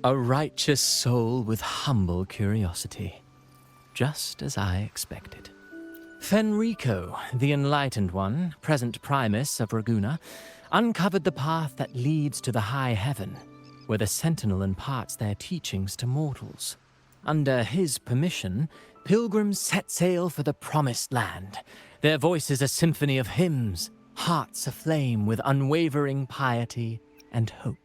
A righteous soul with humble curiosity, just as I expected. Fenrico, the Enlightened One, present Primus of Raguna, uncovered the path that leads to the high heaven, where the Sentinel imparts their teachings to mortals. Under his permission, pilgrims set sail for the Promised Land, their voices a symphony of hymns, hearts aflame with unwavering piety and hope.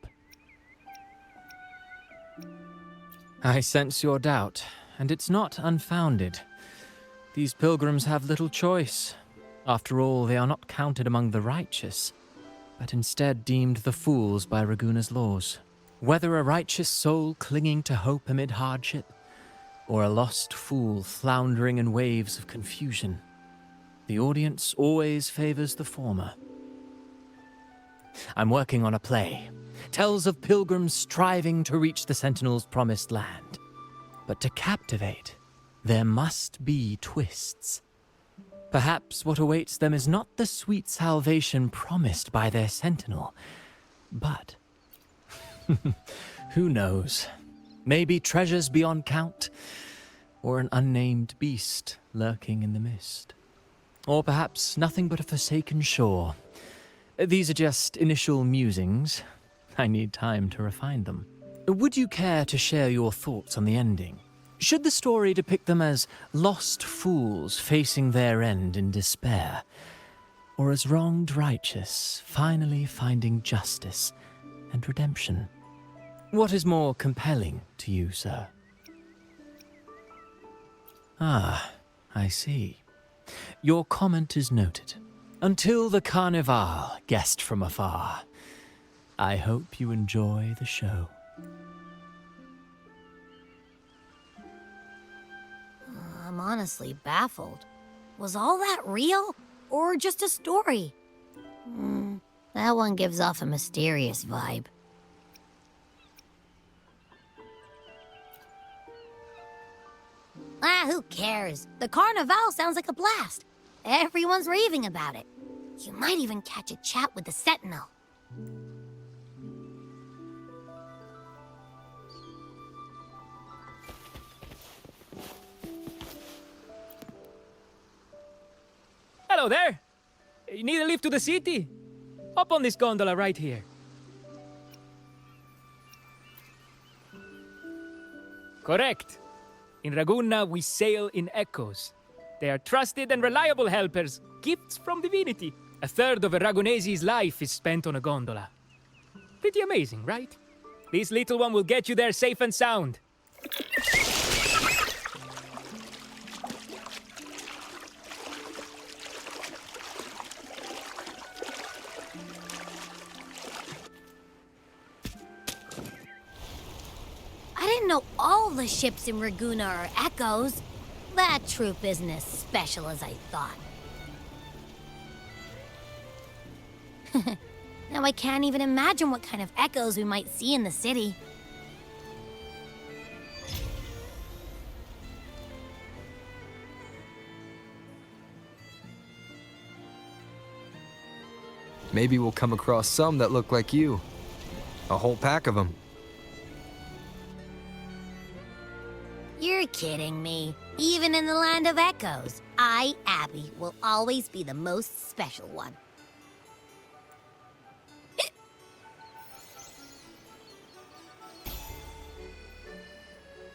I sense your doubt, and it's not unfounded. These pilgrims have little choice. After all, they are not counted among the righteous, but instead deemed the fools by Raguna's laws. Whether a righteous soul clinging to hope amid hardship, or a lost fool floundering in waves of confusion, the audience always favors the former. I'm working on a play. Tells of pilgrims striving to reach the Sentinel's promised land. But to captivate, there must be twists. Perhaps what awaits them is not the sweet salvation promised by their Sentinel, but who knows? Maybe treasures beyond count, or an unnamed beast lurking in the mist. Or perhaps nothing but a forsaken shore. These are just initial musings. I need time to refine them. Would you care to share your thoughts on the ending? Should the story depict them as lost fools facing their end in despair, or as wronged righteous finally finding justice and redemption? What is more compelling to you, sir? Ah, I see. Your comment is noted. Until the Carnival, guest from afar. I hope you enjoy the show. I'm honestly baffled. Was all that real? Or just a story? That one gives off a mysterious vibe. Who cares? The Carnival sounds like a blast. Everyone's raving about it. You might even catch a chat with the Sentinel. Hello there! You need a lift to the city? Hop on this gondola right here. Correct. In Raguna, we sail in echoes. They are trusted and reliable helpers, gifts from divinity. A third of a Ragunese's life is spent on a gondola. Pretty amazing, right? This little one will get you there safe and sound. I didn't know all the ships in Raguna are echoes. That troop isn't as special as I thought. Now I can't even imagine what kind of echoes we might see in the city. Maybe we'll come across some that look like you. A whole pack of them. You're kidding me. Even in the land of echoes, I, Abby, will always be the most special one.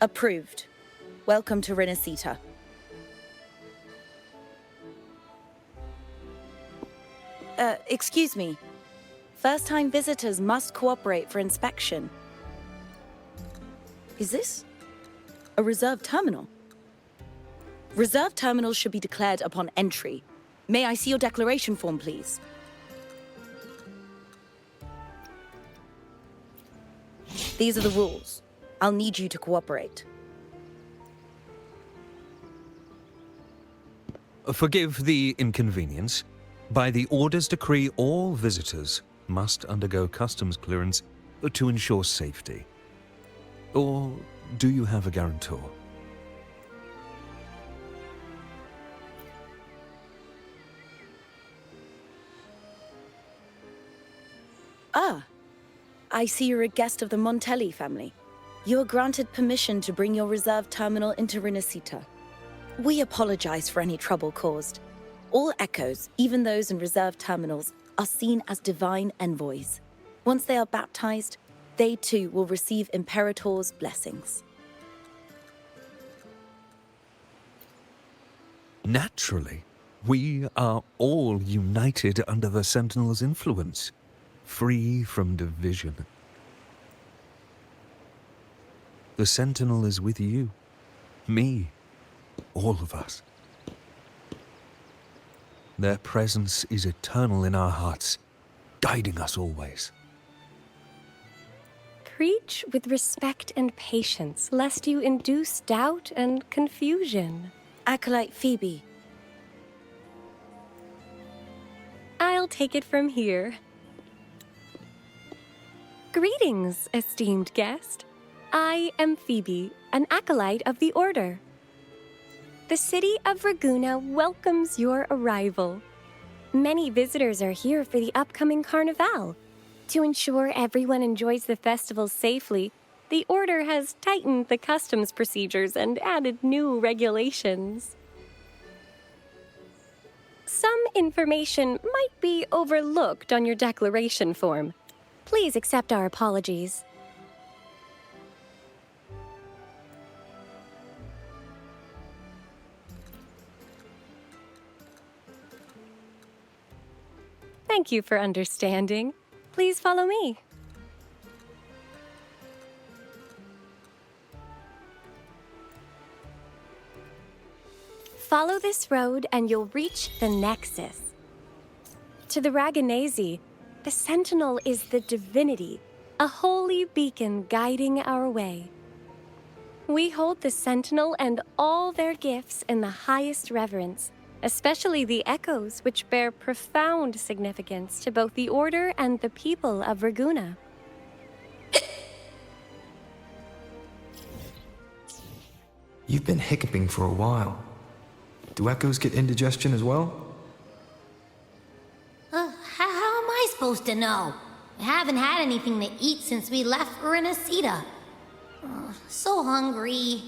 Approved. Welcome to Rinascita. Excuse me. First-time visitors must cooperate for inspection. Is this a reserved terminal? Reserved terminals should be declared upon entry. May I see your declaration form, please? These are the rules. I'll need you to cooperate. Forgive the inconvenience. By the Order's decree, all visitors must undergo customs clearance to ensure safety. Or do you have a guarantor? Ah, I see you're a guest of the Montelli family. You are granted permission to bring your reserve terminal into Rinascita. We apologize for any trouble caused. All echoes, even those in reserve terminals, are seen as divine envoys. Once they are baptized, they too will receive Imperator's blessings. Naturally, we are all united under the Sentinel's influence, free from division. The Sentinel is with you, me, all of us. Their presence is eternal in our hearts, guiding us always. Preach with respect and patience, lest you induce doubt and confusion. Acolyte Phoebe, I'll take it from here. Greetings, esteemed guest. I am Phoebe, an acolyte of the Order. The city of Raguna welcomes your arrival. Many visitors are here for the upcoming Carnival. To ensure everyone enjoys the festival safely, the Order has tightened the customs procedures and added new regulations. Some information might be overlooked on your declaration form. Please accept our apologies. Thank you for understanding. Please follow me. Follow this road and you'll reach the Nexus. To the Raganesi, the Sentinel is the divinity, a holy beacon guiding our way. We hold the Sentinel and all their gifts in the highest reverence, especially the echoes, which bear profound significance to both the Order and the people of Raguna. You've been hiccuping for a while. Do echoes get indigestion as well? How am I supposed to know? I haven't had anything to eat since we left Rinascita. So hungry.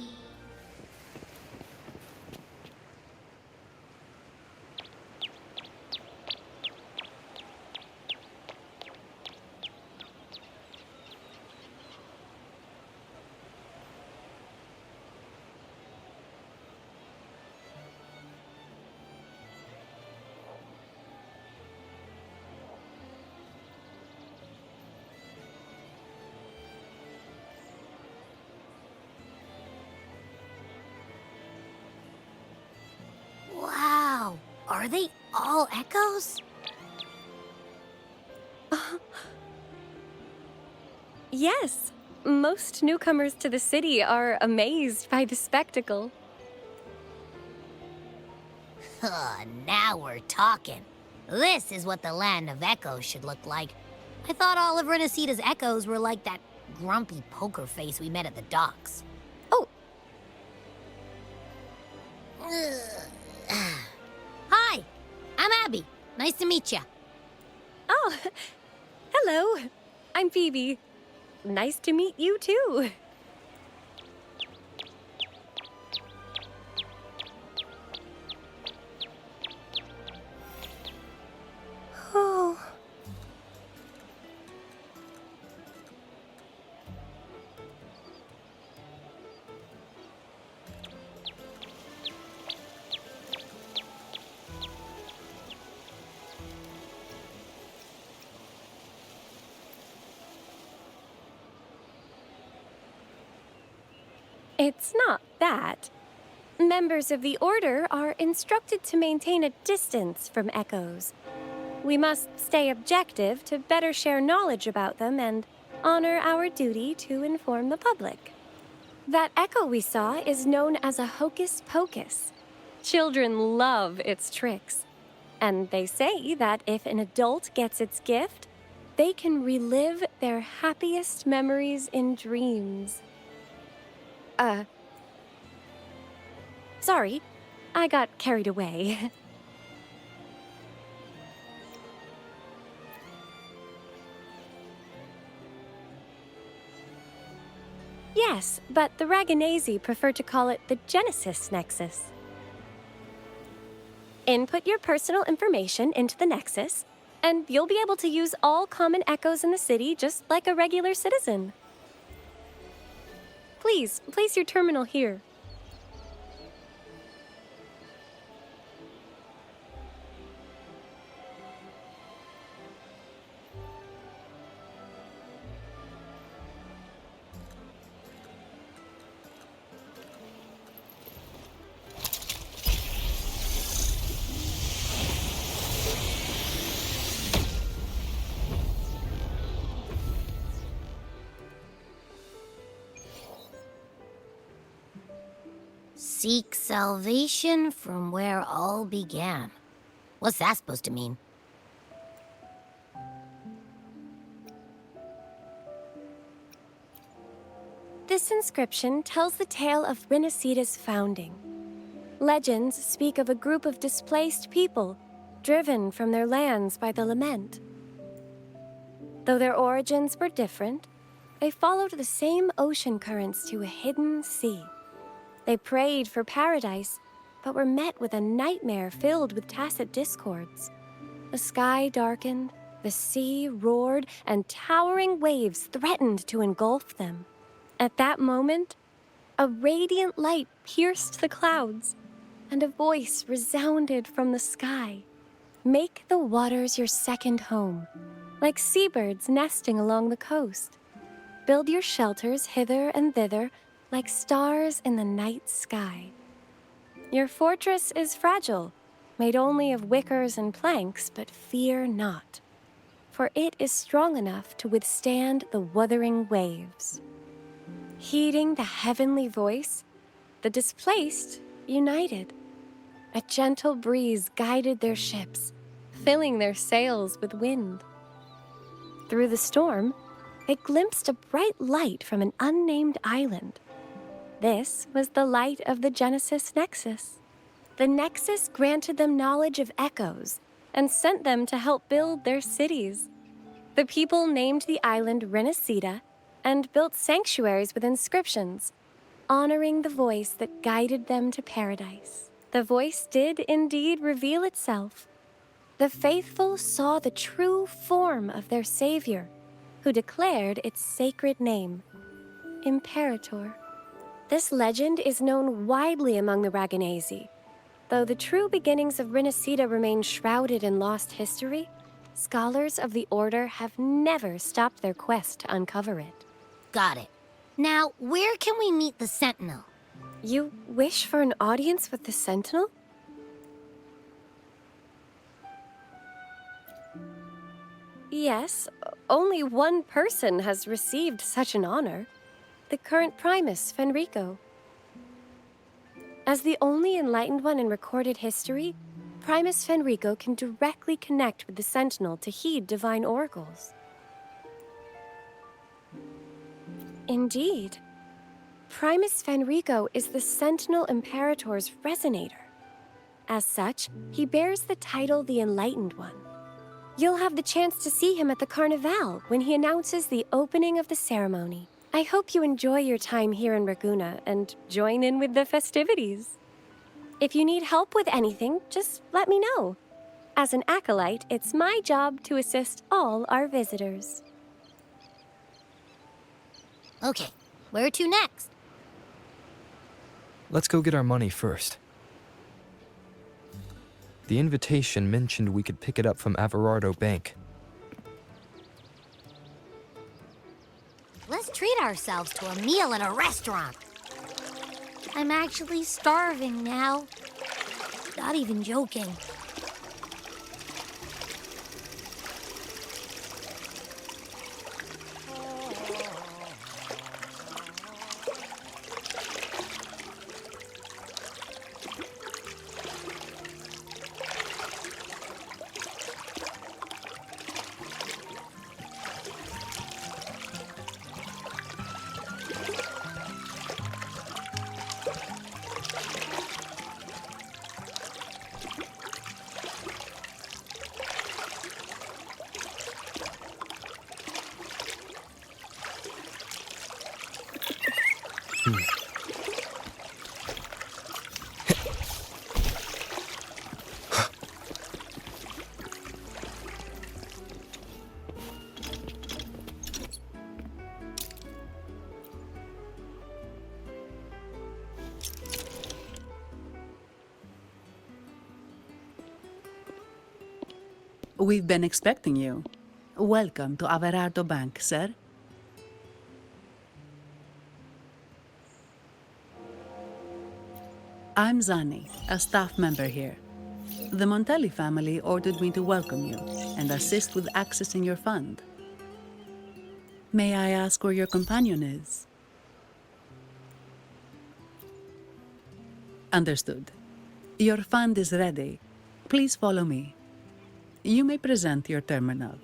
Wow, are they all echoes? Yes, most newcomers to the city are amazed by the spectacle. Now we're talking. This is what the land of echoes should look like. I thought all of Rinascita's echoes were like that grumpy poker face we met at the docks. Oh. Hi, I'm Abby. Nice to meet you. Oh, hello. I'm Phoebe. Nice to meet you too. Oh. It's not that. Members of the Order are instructed to maintain a distance from echoes. We must stay objective to better share knowledge about them and honor our duty to inform the public. That echo we saw is known as a hocus pocus. Children love its tricks. And they say that if an adult gets its gift, they can relive their happiest memories in dreams. Sorry, I got carried away. Yes, but the Raganesi prefer to call it the Genesis Nexus. Input your personal information into the Nexus, and you'll be able to use all common echoes in the city just like a regular citizen. Please, place your terminal here. Seek salvation from where all began. What's that supposed to mean? This inscription tells the tale of Rinascita's founding. Legends speak of a group of displaced people, driven from their lands by the lament. Though their origins were different, they followed the same ocean currents to a hidden sea. They prayed for paradise, but were met with a nightmare filled with tacit discords. The sky darkened, the sea roared, and towering waves threatened to engulf them. At that moment, a radiant light pierced the clouds, and a voice resounded from the sky. Make the waters your second home, like seabirds nesting along the coast. Build your shelters hither and thither, like stars in the night sky. Your fortress is fragile, made only of wickers and planks, but fear not, for it is strong enough to withstand the wuthering waves. Heeding the heavenly voice, the displaced united. A gentle breeze guided their ships, filling their sails with wind. Through the storm, they glimpsed a bright light from an unnamed island. This was the light of the Genesis Nexus. The Nexus granted them knowledge of echoes and sent them to help build their cities. The people named the island Rinascita and built sanctuaries with inscriptions, honoring the voice that guided them to paradise. The voice did indeed reveal itself. The faithful saw the true form of their savior, who declared its sacred name, Imperator. This legend is known widely among the Raganesi. Though the true beginnings of Rinascita remain shrouded in lost history, scholars of the Order have never stopped their quest to uncover it. Got it. Now, where can we meet the Sentinel? You wish for an audience with the Sentinel? Yes, only one person has received such an honor. The current Primus, Fenrico. As the only enlightened one in recorded history, Primus Fenrico can directly connect with the Sentinel to heed divine oracles. Indeed. Primus Fenrico is the Sentinel Imperator's resonator. As such, he bears the title the Enlightened One. You'll have the chance to see him at the Carnival when he announces the opening of the ceremony. I hope you enjoy your time here in Raguna and join in with the festivities. If you need help with anything, just let me know. As an acolyte, it's my job to assist all our visitors. Okay, where to next? Let's go get our money first. The invitation mentioned we could pick it up from Averardo Bank. Let's treat ourselves to a meal at a restaurant. I'm actually starving now. Not even joking. We've been expecting you. Welcome to Averardo Bank, sir. I'm Zani, a staff member here. The Montelli family ordered me to welcome you and assist with accessing your fund. May I ask where your companion is? Understood. Your fund is ready. Please follow me. You may present your terminal.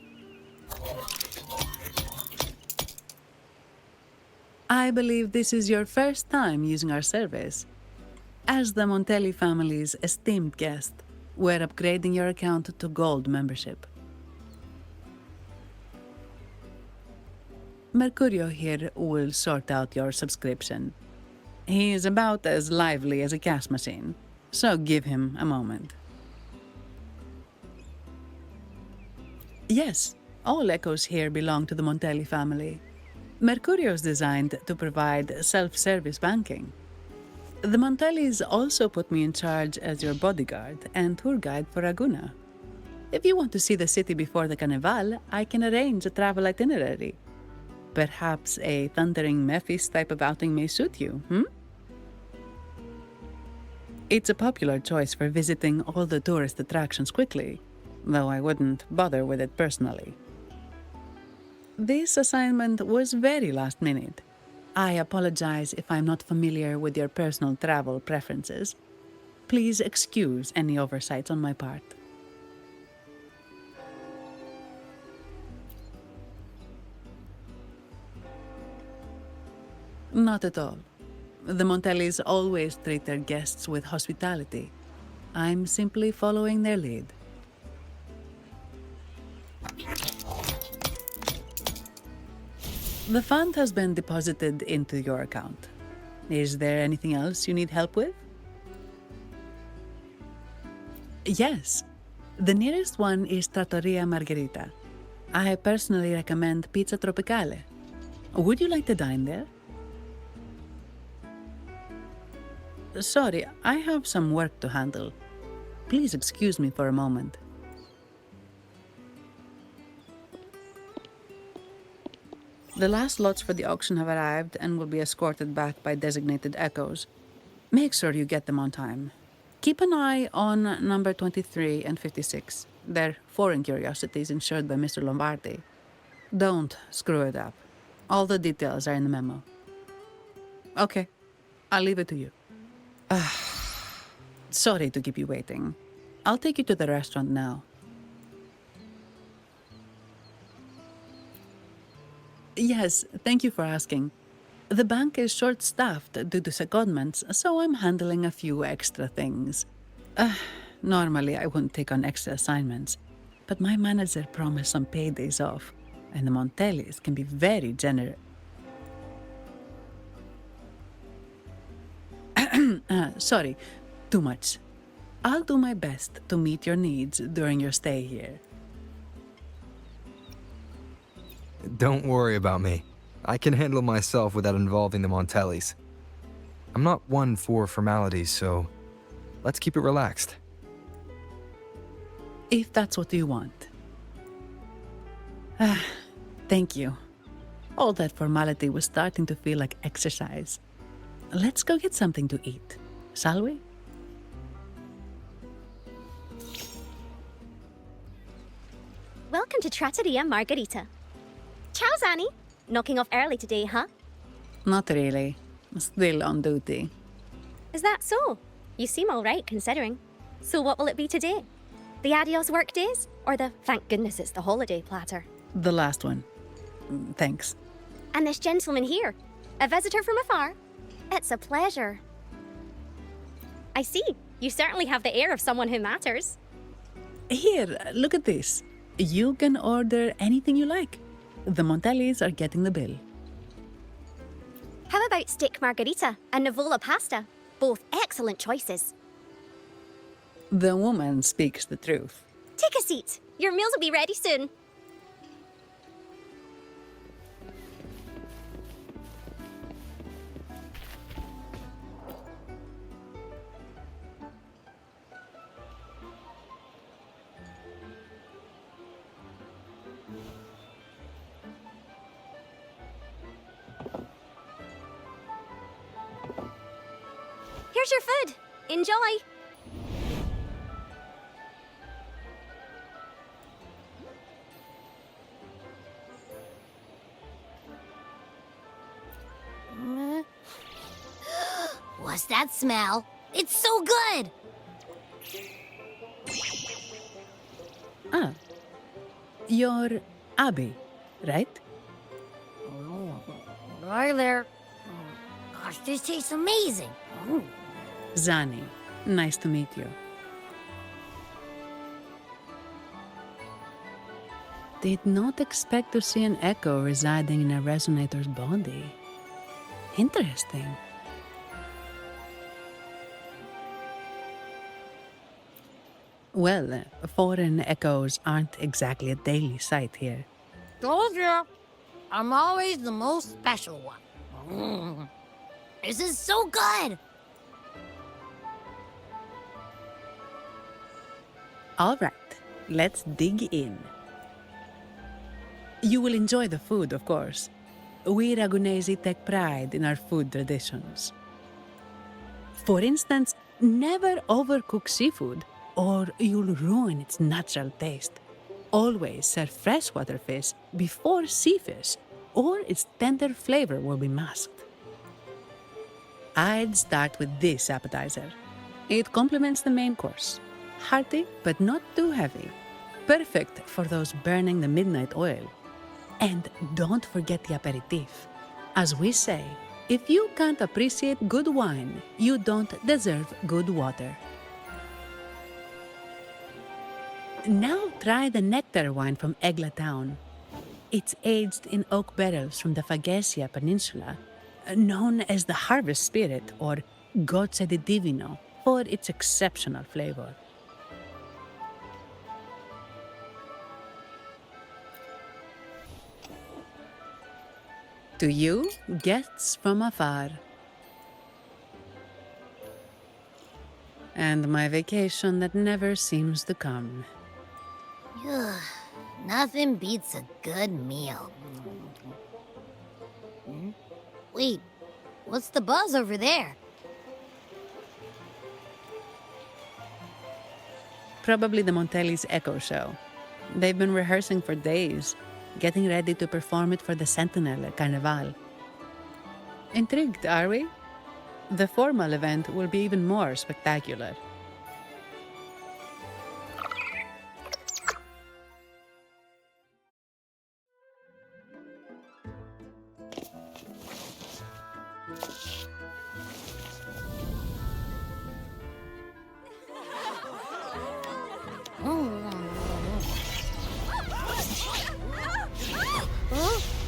I believe this is your first time using our service. As the Montelli family's esteemed guest, we're upgrading your account to Gold membership. Mercurio here will sort out your subscription. He is about as lively as a cash machine, so give him a moment. Yes, all echoes here belong to the Montelli family. Mercurio is designed to provide self-service banking. The Montellis also put me in charge as your bodyguard and tour guide for Raguna. If you want to see the city before the Carnival, I can arrange a travel itinerary. Perhaps a thundering Memphis type of outing may suit you, It's a popular choice for visiting all the tourist attractions quickly, though I wouldn't bother with it personally. This assignment was very last minute. I apologize if I'm not familiar with your personal travel preferences. Please excuse any oversights on my part. Not at all. The Montellis always treat their guests with hospitality. I'm simply following their lead. The fund has been deposited into your account. Is there anything else you need help with? Yes. The nearest one is Trattoria Margherita. I personally recommend Pizza Tropicale. Would you like to dine there? Sorry, I have some work to handle. Please excuse me for a moment. The last lots for the auction have arrived and will be escorted back by designated echoes. Make sure you get them on time. Keep an eye on number 23 and 56. They're foreign curiosities insured by Mr. Lombardi. Don't screw it up. All the details are in the memo. Okay, I'll leave it to you. Sorry to keep you waiting. I'll take you to the restaurant now. Yes, thank you for asking. The bank is short-staffed due to secondments, so I'm handling a few extra things. Normally, I wouldn't take on extra assignments, but my manager promised some paid days off, and the Montellis can be very generous. Sorry, too much. I'll do my best to meet your needs during your stay here. Don't worry about me. I can handle myself without involving the Montellis. I'm not one for formalities, so let's keep it relaxed. If that's what you want. Thank you. All that formality was starting to feel like exercise. Let's go get something to eat, shall we? Welcome to Trattoria Margherita. Ciao, Zani. Knocking off early today, huh? Not really. Still on duty. Is that so? You seem all right, considering. So what will it be today? The adios work days? Or the thank goodness it's the holiday platter? The last one. Thanks. And this gentleman here, a visitor from afar? It's a pleasure. I see. You certainly have the air of someone who matters. Here, look at this. You can order anything you like. The Montellis are getting the bill. How about steak margarita and Nivola pasta? Both excellent choices. The woman speaks the truth. Take a seat. Your meals will be ready soon. Here's your food. Enjoy. What's that smell? It's so good! Ah, you're Abby, right? Hi there. Gosh, this tastes amazing. Zani, nice to meet you. Did not expect to see an echo residing in a resonator's body. Interesting. Well, foreign echoes aren't exactly a daily sight here. Told you. I'm always the most special one. This is so good! All right, let's dig in. You will enjoy the food, of course. We Ragunesi take pride in our food traditions. For instance, never overcook seafood, or you'll ruin its natural taste. Always serve freshwater fish before sea fish, or its tender flavor will be masked. I'd start with this appetizer. It complements the main course. Hearty, but not too heavy. Perfect for those burning the midnight oil. And don't forget the aperitif. As we say, if you can't appreciate good wine, you don't deserve good water. Now try the nectar wine from Egla town. It's aged in oak barrels from the Fagesia Peninsula, known as the Harvest Spirit or Gozze di Divino for its exceptional flavor. To you, guests from afar. And my vacation that never seems to come. Ugh, nothing beats a good meal. Wait, what's the buzz over there? Probably the Montelli's Echo Show. They've been rehearsing for days, getting ready to perform it for the Sentinel at Carnival. Intrigued, are we? The formal event will be even more spectacular.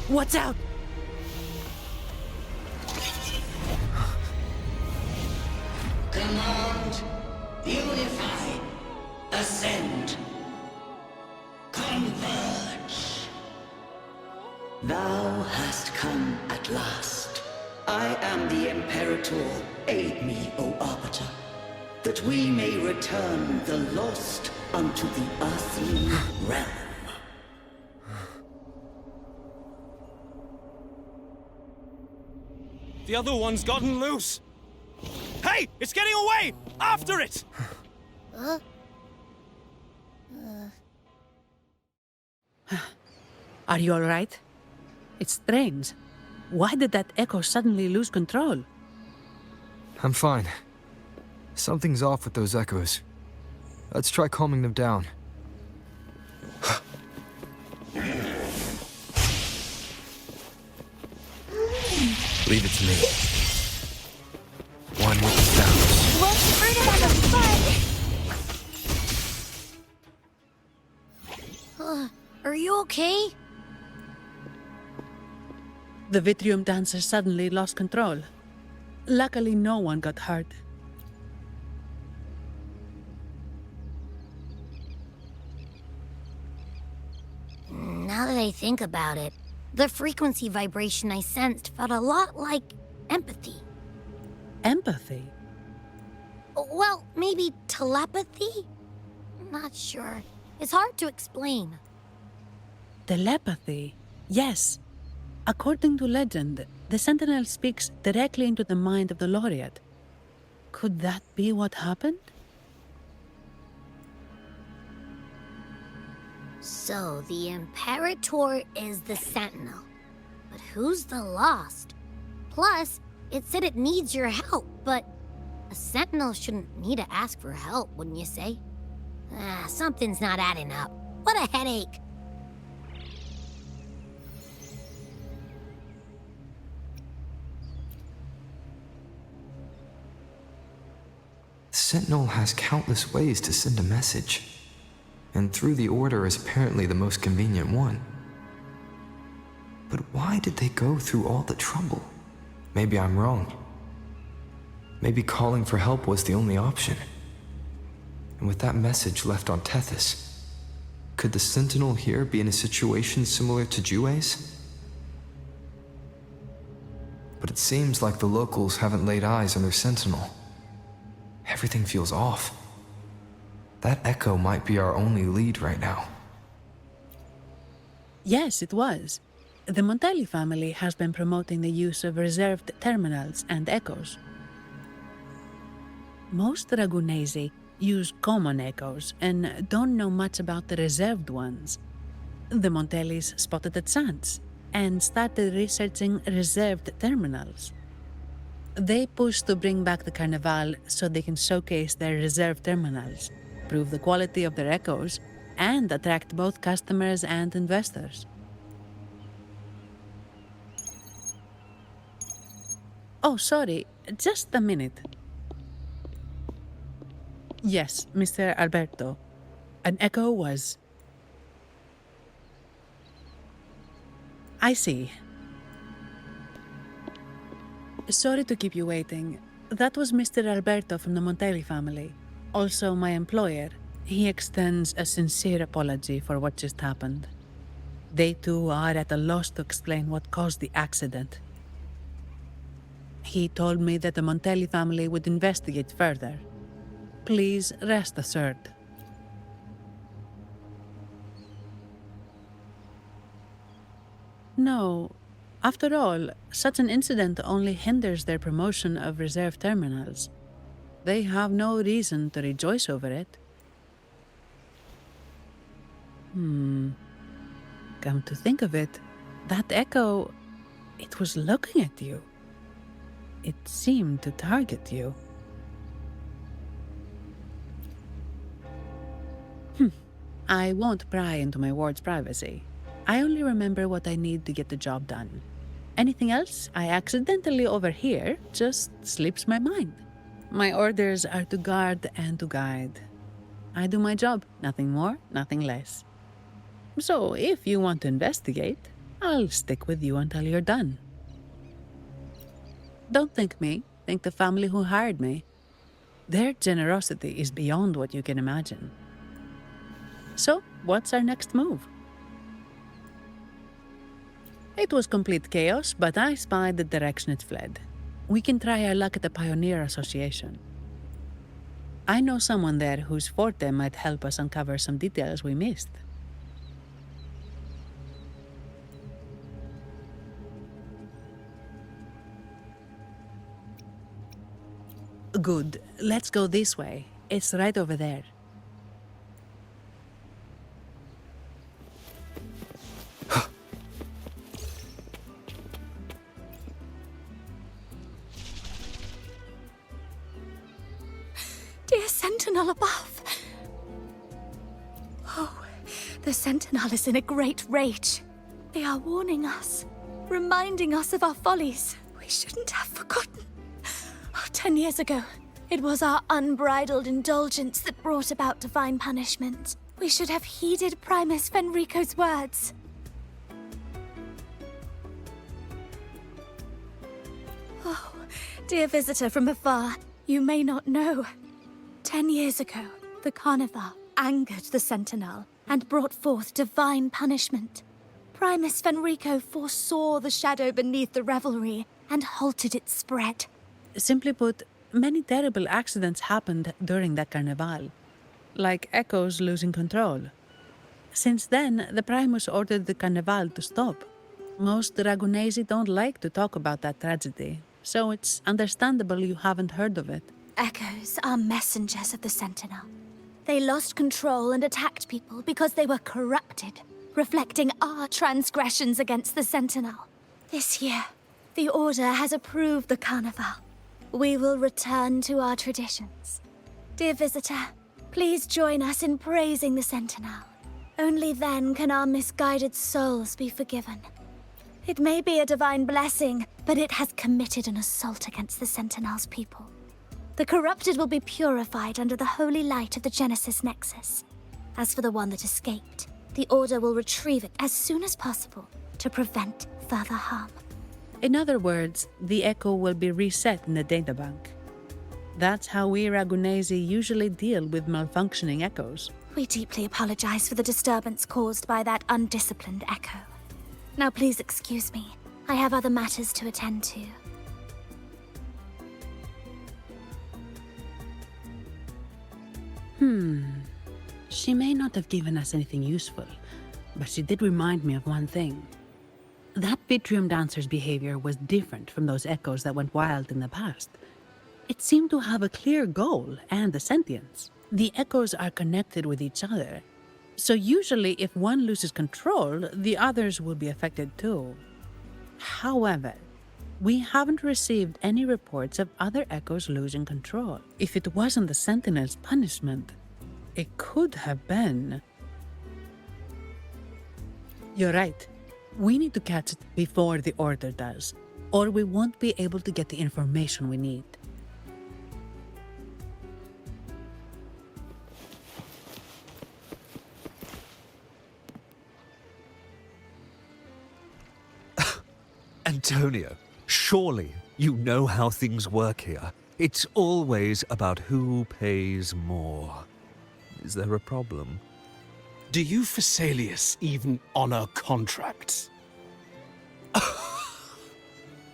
What's out? Command, unify, ascend, converge. Thou hast come at last. I am the Imperator. Aid me, O Arbiter, that we may return the lost unto the earthly realm. The other one's gotten loose. Hey, it's getting away! After it! Are you all right? It's strange. Why did that echo suddenly lose control? I'm fine. Something's off with those echoes. Let's try calming them down. Leave it to me. One with the sounds. We'll fruit it on the fun. Are you okay? The Vitrium dancer suddenly lost control. Luckily, no one got hurt. Now that I think about it, the frequency vibration I sensed felt a lot like empathy. Empathy? Well, maybe telepathy? Not sure. It's hard to explain. Telepathy? Yes. According to legend, the Sentinel speaks directly into the mind of the Laureate. Could that be what happened? So, the Imperator is the Sentinel. But who's the Lost? Plus, it said it needs your help, but a Sentinel shouldn't need to ask for help, wouldn't you say? Something's not adding up. What a headache. The Sentinel has countless ways to send a message, and through the Order is apparently the most convenient one. But why did they go through all the trouble? Maybe I'm wrong. Maybe calling for help was the only option. And with that message left on Tethys, could the Sentinel here be in a situation similar to WUWA's? But it seems like the locals haven't laid eyes on their Sentinel. Everything feels off. That echo might be our only lead right now. Yes, it was. The Montelli family has been promoting the use of reserved terminals and echoes. Most Ragunesi use common echoes and don't know much about the reserved ones. The Montellis spotted a chance and started researching reserved terminals. They pushed to bring back the Carnival so they can showcase their reserved terminals, prove the quality of their echoes, and attract both customers and investors. Oh, sorry, just a minute. Yes, Mr. Alberto. An echo was... I see. Sorry to keep you waiting. That was Mr. Alberto from the Montelli family. Also my employer. He extends a sincere apology for what just happened. They too are at a loss to explain what caused the accident. He told me that the Montelli family would investigate further. Please rest assured. No. After all, such an incident only hinders their promotion of reserve terminals. They have no reason to rejoice over it. Come to think of it, that echo, it was looking at you. It seemed to target you. I won't pry into my ward's privacy. I only remember what I need to get the job done. Anything else I accidentally overhear just slips my mind. My orders are to guard and to guide. I do my job, nothing more, nothing less. So if you want to investigate, I'll stick with you until you're done. Don't thank me, thank the family who hired me. Their generosity is beyond what you can imagine. So, what's our next move? It was complete chaos, but I spied the direction it fled. We can try our luck at the Pioneer Association. I know someone there whose forte might help us uncover some details we missed. Good. Let's go this way. It's right over there. Dear Sentinel above. Oh, the Sentinel is in a great rage. They are warning us, reminding us of our follies. We shouldn't have forgotten. 10 years ago, it was our unbridled indulgence that brought about divine punishment. We should have heeded Primus Fenrico's words. Oh, dear visitor from afar, you may not know. 10 years ago, the Carnival angered the Sentinel and brought forth divine punishment. Primus Fenrico foresaw the shadow beneath the revelry and halted its spread. Simply put, many terrible accidents happened during that carnival, like Echoes losing control. Since then, the Primus ordered the carnival to stop. Most Ragunesi don't like to talk about that tragedy, so it's understandable you haven't heard of it. Echoes are messengers of the Sentinel. They lost control and attacked people because they were corrupted, reflecting our transgressions against the Sentinel. This year, the Order has approved the Carnival. We will return to our traditions. Dear visitor, please join us in praising the Sentinel. Only then can our misguided souls be forgiven. It may be a divine blessing, but it has committed an assault against the Sentinel's people. The corrupted will be purified under the holy light of the Genesis Nexus. As for the one that escaped, the Order will retrieve it as soon as possible to prevent further harm. In other words, the Echo will be reset in the databank. That's how we Ragunesi usually deal with malfunctioning Echoes. We deeply apologize for the disturbance caused by that undisciplined Echo. Now please excuse me. I have other matters to attend to. She may not have given us anything useful, but she did remind me of one thing. That Vitrium dancer's behavior was different from those Echoes that went wild in the past. It seemed to have a clear goal and a sentience. The Echoes are connected with each other, so usually if one loses control, the others will be affected too. However, we haven't received any reports of other Echoes losing control. If it wasn't the Sentinel's punishment, it could have been... You're right. We need to catch it before the Order does, or we won't be able to get the information we need. Antonio, surely you know how things work here. It's always about who pays more. Is there a problem? Do you Phasaelius even honor contracts?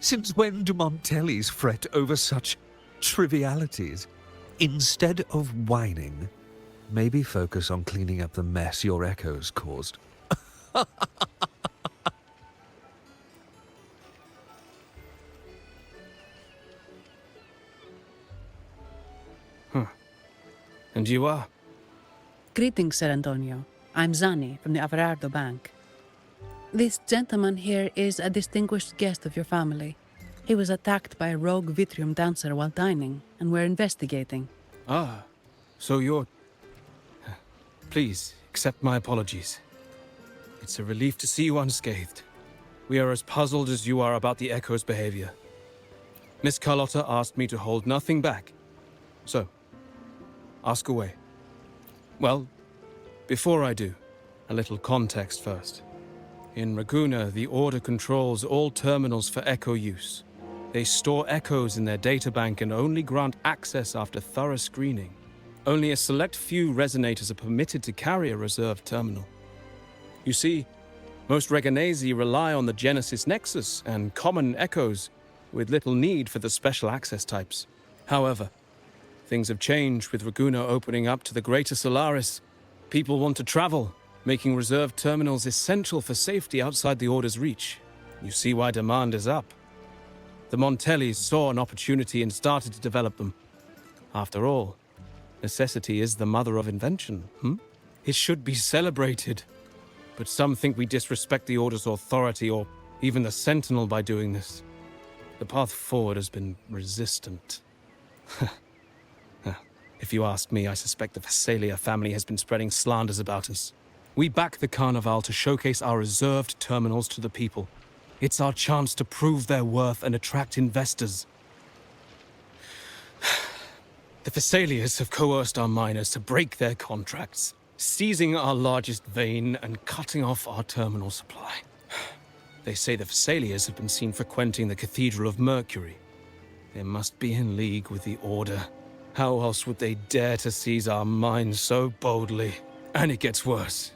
Since when do Montellis fret over such trivialities? Instead of whining, maybe focus on cleaning up the mess your Echoes caused. And you are? Greetings, Sir Antonio. I'm Zani from the Averardo Bank. This gentleman here is a distinguished guest of your family. He was attacked by a rogue Vitrium dancer while dining, and we're investigating. Ah, so you're... Please, accept my apologies. It's a relief to see you unscathed. We are as puzzled as you are about the Echo's behavior. Miss Carlotta asked me to hold nothing back. So, ask away. Well, before I do, a little context first. In Raguna, the Order controls all terminals for Echo use. They store Echoes in their databank and only grant access after thorough screening. Only a select few resonators are permitted to carry a reserved terminal. You see, most Reganesi rely on the Genesis Nexus and common Echoes, with little need for the special access types. However, things have changed with Raguna opening up to the greater Solaris. People want to travel, making reserved terminals essential for safety outside the Order's reach. You see why demand is up. The Montellis saw an opportunity and started to develop them. After all, necessity is the mother of invention, It should be celebrated. But some think we disrespect the Order's authority or even the Sentinel by doing this. The path forward has been resistant. If you ask me, I suspect the Phasaelia family has been spreading slanders about us. We back the Carnival to showcase our reserved terminals to the people. It's our chance to prove their worth and attract investors. The Phasaelias have coerced our miners to break their contracts, seizing our largest vein and cutting off our terminal supply. They say the Phasaelias have been seen frequenting the Cathedral of Mercury, They must be in league with the Order. How else would they dare to seize our mines so boldly? And it gets worse.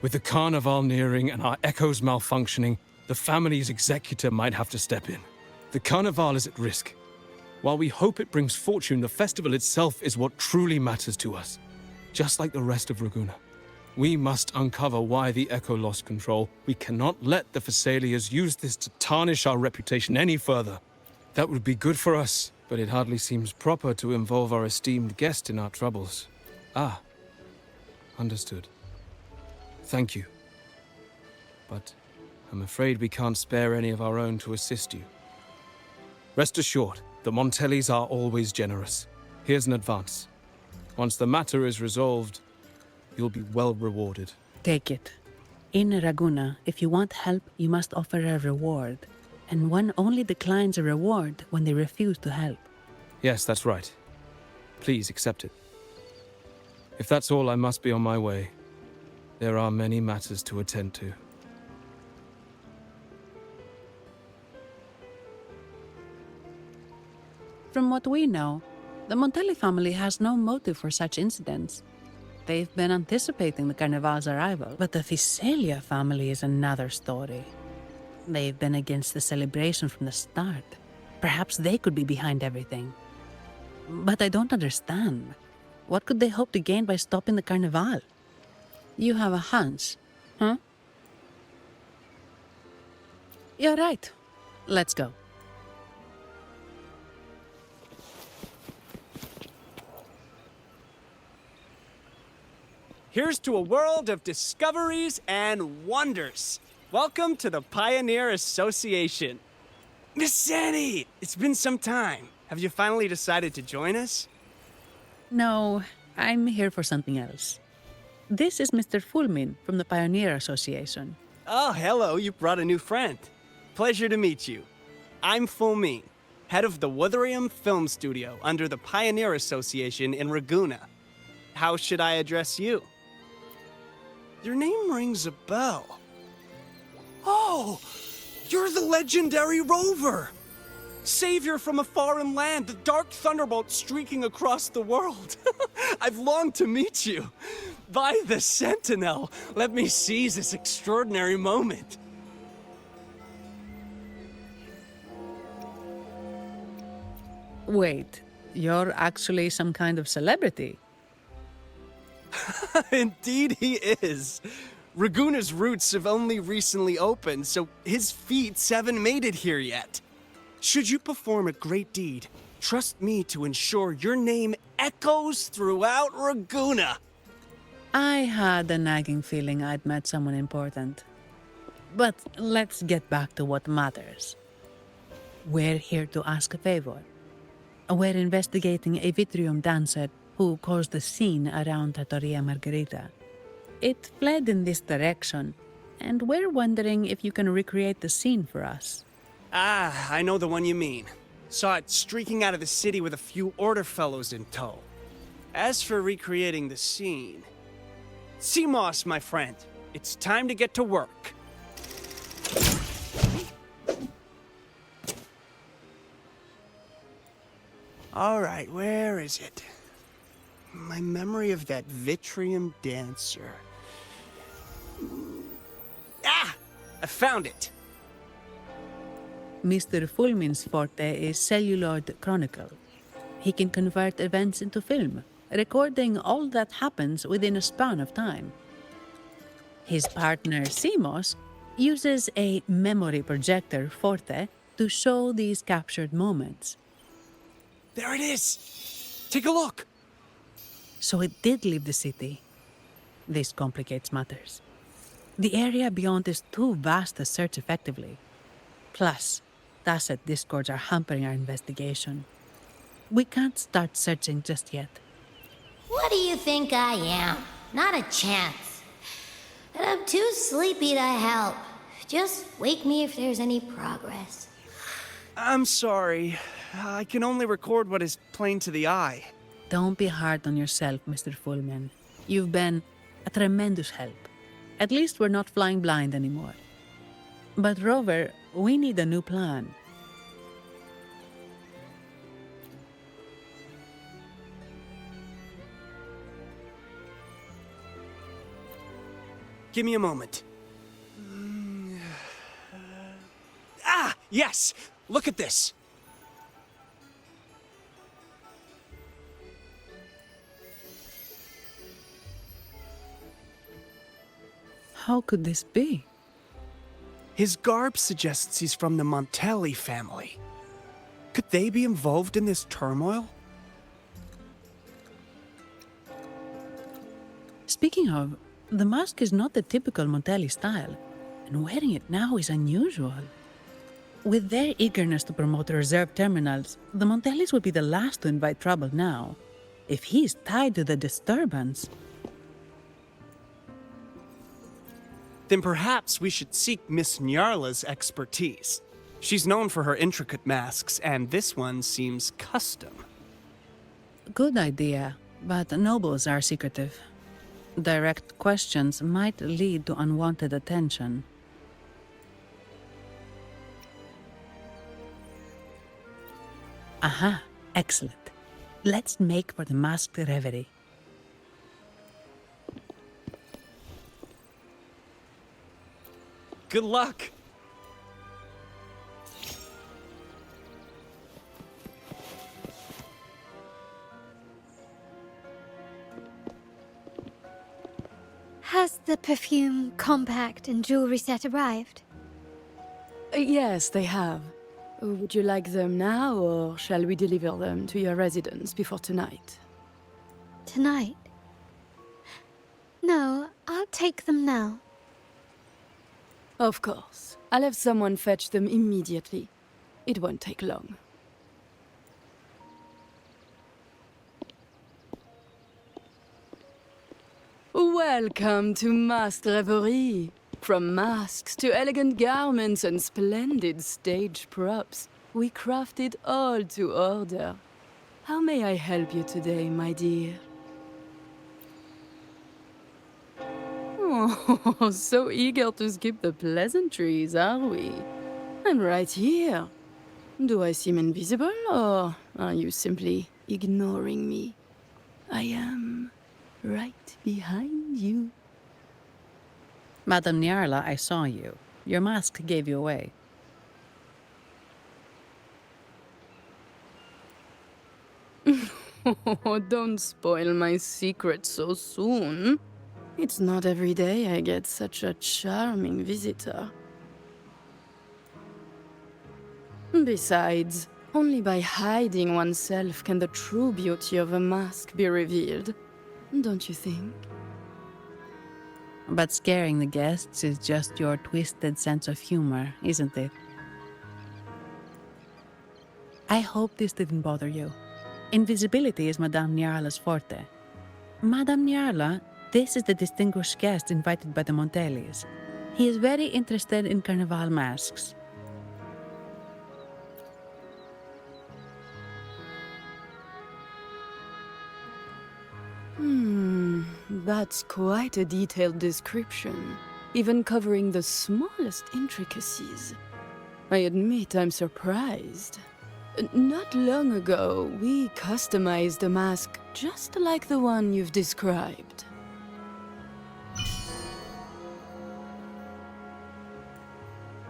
With the Carnival nearing and our echoes malfunctioning, the family's executor might have to step in. The Carnival is at risk. While we hope it brings fortune, the festival itself is what truly matters to us. Just like the rest of Raguna. We must uncover why the Echo lost control. We cannot let the Phassalias use this to tarnish our reputation any further. That would be good for us, but it hardly seems proper to involve our esteemed guest in our troubles. Ah, understood. Thank you. But I'm afraid we can't spare any of our own to assist you. Rest assured, the Montellis are always generous. Here's an advance. Once the matter is resolved, you'll be well rewarded. Take it. In Raguna, if you want help, you must offer a reward. And one only declines a reward when they refuse to help. Yes, that's right. Please accept it. If that's all, I must be on my way. There are many matters to attend to. From what we know, the Montelli family has no motive for such incidents. They've been anticipating the Carnival's arrival, but the Phasalia family is another story. They've been against the celebration from the start. Perhaps they could be behind everything. But I don't understand. What could they hope to gain by stopping the Carnival? You have a hunch, huh? You're right. Let's go. Here's to a world of discoveries and wonders. Welcome to the Pioneer Association. Miss Zanny, it's been some time. Have you finally decided to join us? No, I'm here for something else. This is Mr. Fulmin from the Pioneer Association. Oh, hello, you brought a new friend. Pleasure to meet you. I'm Fulmin, head of the Wutherium Film Studio under the Pioneer Association in Raguna. How should I address you? Your name rings a bell. Oh, you're the legendary Rover! Savior from a foreign land, the dark thunderbolt streaking across the world. I've longed to meet you. By the Sentinel, let me seize this extraordinary moment. Wait, you're actually some kind of celebrity? Indeed he is. Raguna's roots have only recently opened, so his feats haven't made it here yet. Should you perform a great deed, trust me to ensure your name echoes throughout Raguna. I had a nagging feeling I'd met someone important. But let's get back to what matters. We're here to ask a favor. We're investigating a Vitrium dancer who caused a scene around Trattoria Margherita. It fled in this direction, and we're wondering if you can recreate the scene for us. Ah, I know the one you mean. Saw it streaking out of the city with a few Order fellows in tow. As for recreating the scene... Seamoss, my friend, it's time to get to work. All right, where is it? My memory of that Vitrium dancer. Ah! I found it! Mr. Fulmin's forte is celluloid chronicle. He can convert events into film, recording all that happens within a span of time. His partner, Seamoss, uses a memory projector forte to show these captured moments. There it is! Take a look! So it did leave the city. This complicates matters. The area beyond is too vast to search effectively. Plus, tacit discords are hampering our investigation. We can't start searching just yet. What do you think I am? Not a chance. And I'm too sleepy to help. Just wake me if there's any progress. I'm sorry. I can only record what is plain to the eye. Don't be hard on yourself, Mr. Fulmin. You've been a tremendous help. At least we're not flying blind anymore. But Rover, we need a new plan. Give me a moment. Ah, yes! Look at this! How could this be? His garb suggests he's from the Montelli family. Could they be involved in this turmoil? Speaking of, the mask is not the typical Montelli style, and wearing it now is unusual. With their eagerness to promote reserve terminals, the Montellis would be the last to invite trouble now. If he is tied to the disturbance... Then perhaps we should seek Miss Nyarla's expertise. She's known for her intricate masks, and this one seems custom. Good idea, but nobles are secretive. Direct questions might lead to unwanted attention. Aha, excellent. Let's make for the masked reverie. Good luck! Has the perfume, compact, and jewelry set arrived? Yes, they have. Would you like them now, or shall we deliver them to your residence before tonight? Tonight? No, I'll take them now. Of course. I'll have someone fetch them immediately. It won't take long. Welcome to Masked Reverie. From masks to elegant garments and splendid stage props, we crafted all to order. How may I help you today, my dear? Oh, so eager to skip the pleasantries, are we? I'm right here. Do I seem invisible, or are you simply ignoring me? I am right behind you. Madame Nyarla, I saw you. Your mask gave you away. Oh, don't spoil my secret so soon. It's not every day I get such a charming visitor. Besides, only by hiding oneself can the true beauty of a mask be revealed. Don't you think? But scaring the guests is just your twisted sense of humor, isn't it? I hope this didn't bother you. Invisibility is Madame Nyarla's forte. Madame Nyarla, this is the distinguished guest invited by the Montellis. He is very interested in carnival masks. That's quite a detailed description, even covering the smallest intricacies. I admit I'm surprised. Not long ago, we customized a mask just like the one you've described.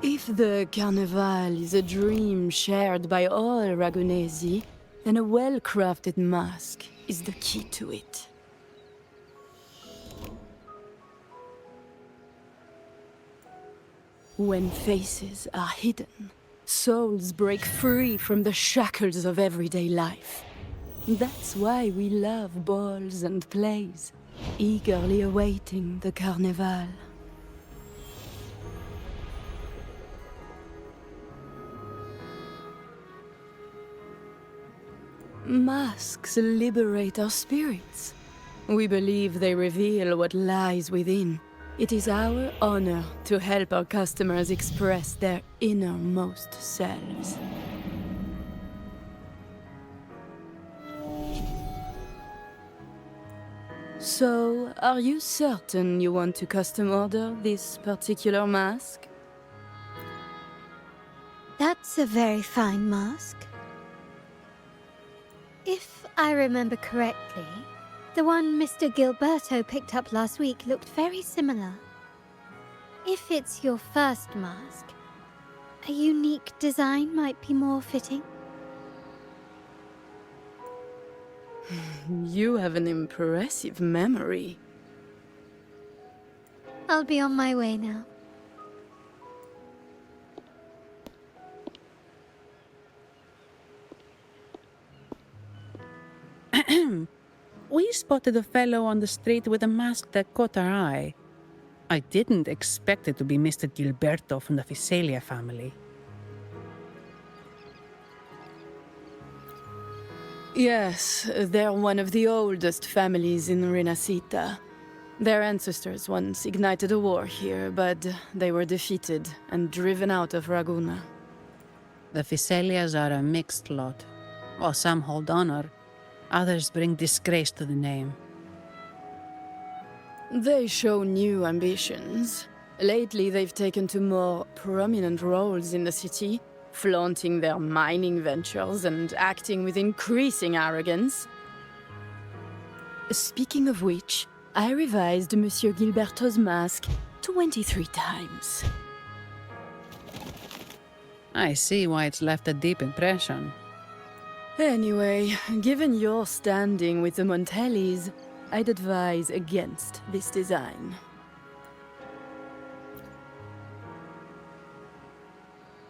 If the Carnival is a dream shared by all Ragunesi, then a well-crafted mask is the key to it. When faces are hidden, souls break free from the shackles of everyday life. That's why we love balls and plays, eagerly awaiting the Carnival. Masks liberate our spirits. We believe they reveal what lies within. It is our honor to help our customers express their innermost selves. So, are you certain you want to custom order this particular mask? That's a very fine mask. If I remember correctly, the one Mr. Gilberto picked up last week looked very similar. If it's your first mask, a unique design might be more fitting. You have an impressive memory. I'll be on my way now. We spotted a fellow on the street with a mask that caught our eye. I didn't expect it to be Mr. Gilberto from the Fisalia family. Yes, they're one of the oldest families in Rinascita. Their ancestors once ignited a war here, but they were defeated and driven out of Raguna. The Fisalias are a mixed lot. While some hold honor, others bring disgrace to the name. They show new ambitions. Lately, they've taken to more prominent roles in the city, flaunting their mining ventures and acting with increasing arrogance. Speaking of which, I revised Monsieur Gilberto's mask 23 times. I see why it's left a deep impression. Anyway, given your standing with the Montellis, I'd advise against this design.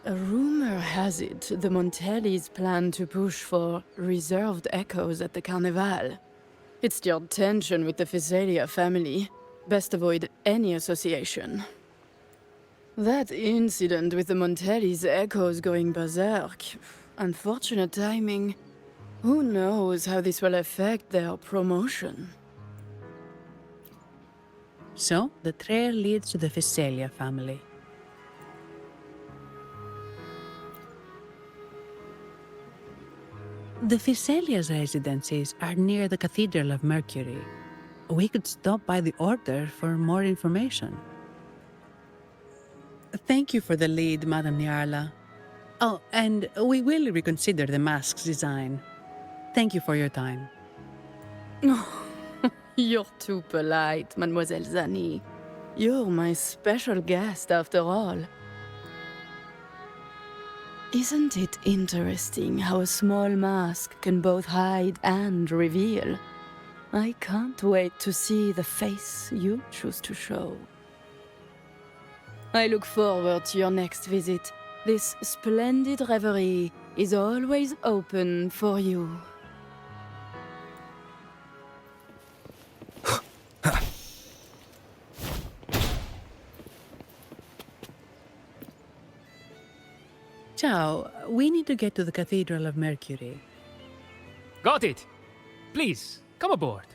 A rumor has it the Montellis plan to push for reserved echoes at the Carnival. It's stirred tension with the Fisalia family. Best avoid any association. That incident with the Montellis' echoes going berserk. Unfortunate timing. Who knows how this will affect their promotion? So, the trail leads to the Fisalia family. The Fisalia's residencies are near the Cathedral of Mercury. We could stop by the Order for more information. Thank you for the lead, Madame Niarla. Oh, and we will reconsider the mask's design. Thank you for your time. You're too polite, Mademoiselle Zani. You're my special guest, after all. Isn't it interesting how a small mask can both hide and reveal? I can't wait to see the face you choose to show. I look forward to your next visit. This splendid reverie is always open for you. Ciao, we need to get to the Cathedral of Mercury. Got it! Please, come aboard.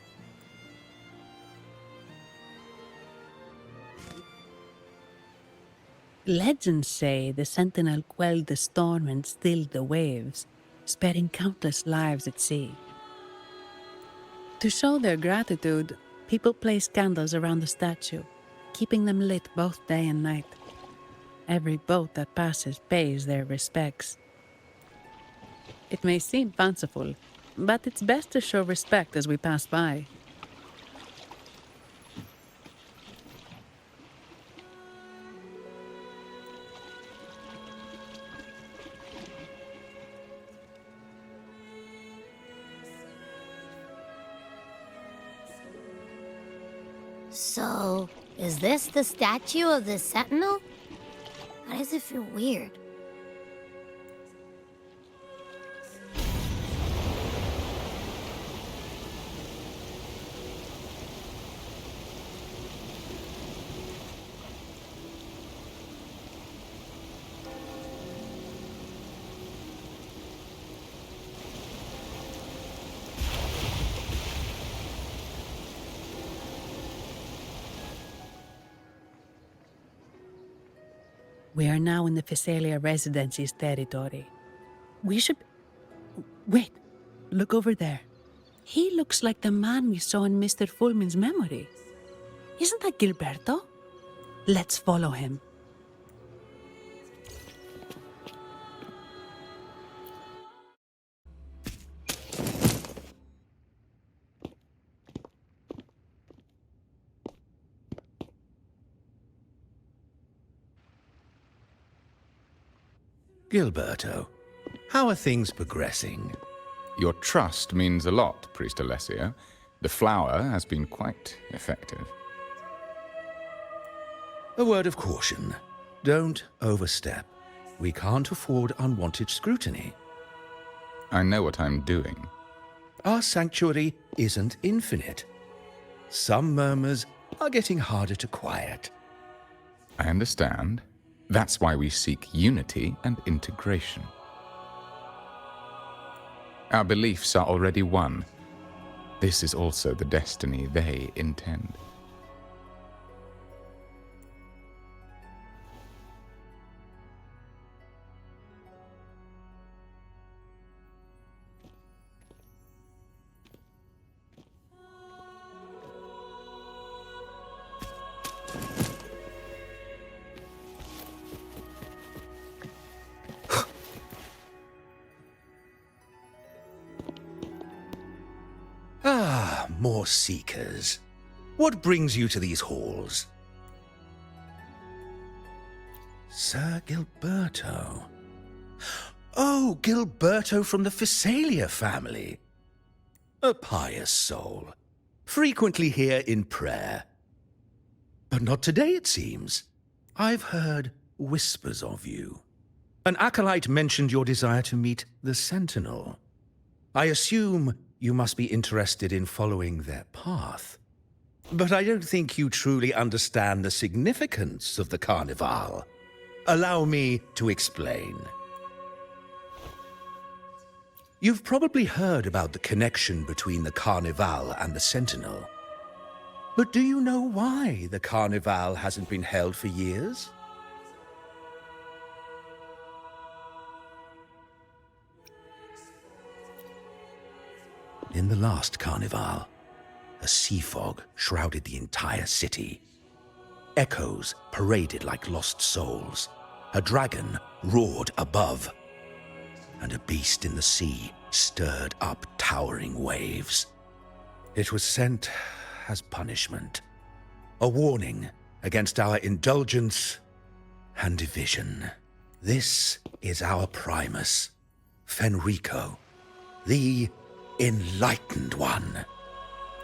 Legends say the Sentinel quelled the storm and stilled the waves, sparing countless lives at sea. To show their gratitude, people place candles around the statue, keeping them lit both day and night. Every boat that passes pays their respects. It may seem fanciful, but it's best to show respect as we pass by. So, is this the statue of the Sentinel? Why does it feel weird? We are now in the Fisalia Residency's territory. We should... Wait, look over there. He looks like the man we saw in Mr. Fulmin's memory. Isn't that Gilberto? Let's follow him. Gilberto, how are things progressing? Your trust means a lot, Priest Alessio. The flower has been quite effective. A word of caution. Don't overstep. We can't afford unwanted scrutiny. I know what I'm doing. Our sanctuary isn't infinite. Some murmurs are getting harder to quiet. I understand. That's why we seek unity and integration. Our beliefs are already one. This is also the destiny they intend. Ah, more seekers. What brings you to these halls? Sir Gilberto. Oh, Gilberto from the Physalia family. A pious soul. Frequently here in prayer. But not today, it seems. I've heard whispers of you. An acolyte mentioned your desire to meet the Sentinel. I assume you must be interested in following their path. But I don't think you truly understand the significance of the Carnival. Allow me to explain. You've probably heard about the connection between the Carnival and the Sentinel. But do you know why the Carnival hasn't been held for years? In the last Carnival, a sea fog shrouded the entire city. Echoes paraded like lost souls. A dragon roared above, and a beast in the sea stirred up towering waves. It was sent as punishment, a warning against our indulgence and division. This is our Primus, Fenrico, the Enlightened One.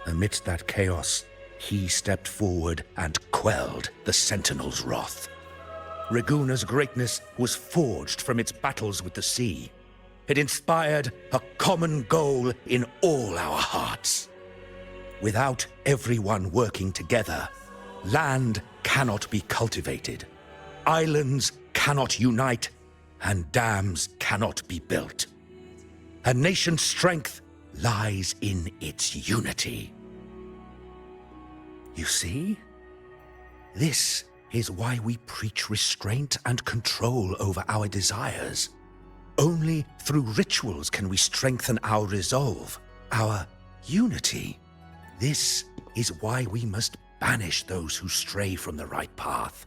Amidst that chaos, he stepped forward and quelled the Sentinel's wrath. Raguna's greatness was forged from its battles with the sea. It inspired a common goal in all our hearts. Without everyone working together, land cannot be cultivated, islands cannot unite, and dams cannot be built. A nation's strength lies in its unity. You see? This is why we preach restraint and control over our desires. Only through rituals can we strengthen our resolve, our unity. This is why we must banish those who stray from the right path,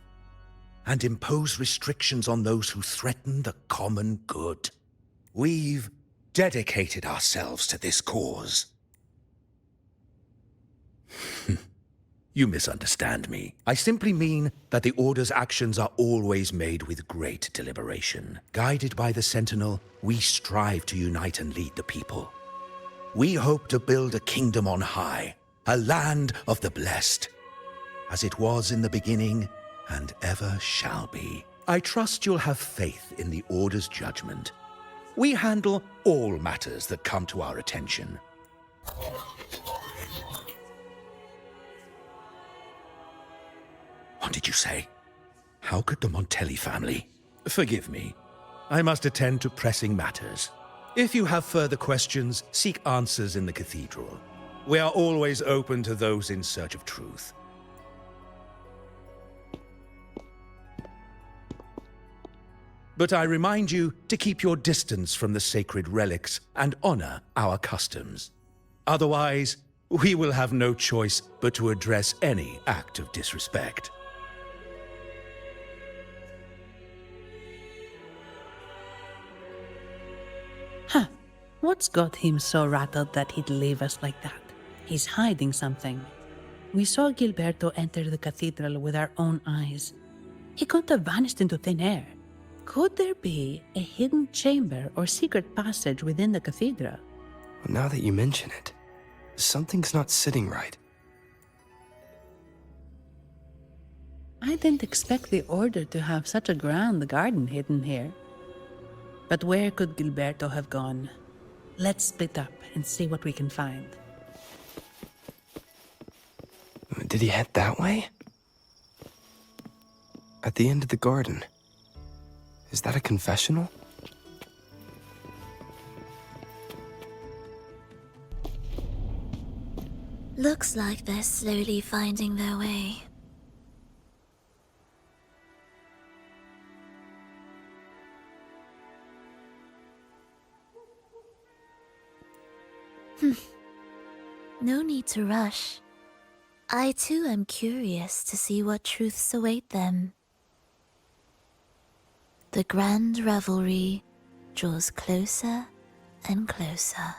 and impose restrictions on those who threaten the common good. We've dedicated ourselves to this cause. You misunderstand me. I simply mean that the Order's actions are always made with great deliberation. Guided by the Sentinel, we strive to unite and lead the people. We hope to build a kingdom on high, a land of the blessed, as it was in the beginning and ever shall be. I trust you'll have faith in the Order's judgment. We handle all matters that come to our attention. What did you say? How could the Montelli family? Forgive me. I must attend to pressing matters. If you have further questions, seek answers in the cathedral. We are always open to those in search of truth. But I remind you to keep your distance from the sacred relics and honor our customs. Otherwise, we will have no choice but to address any act of disrespect. Huh. What's got him so rattled that he'd leave us like that? He's hiding something. We saw Gilberto enter the cathedral with our own eyes. He couldn't have vanished into thin air. Could there be a hidden chamber or secret passage within the cathedral? Well, now that you mention it, something's not sitting right. I didn't expect the Order to have such a grand garden hidden here. But where could Gilberto have gone? Let's split up and see what we can find. Did he head that way? At the end of the garden. Is that a confessional? Looks like they're slowly finding their way. No need to rush. I too am curious to see what truths await them. The grand revelry draws closer and closer.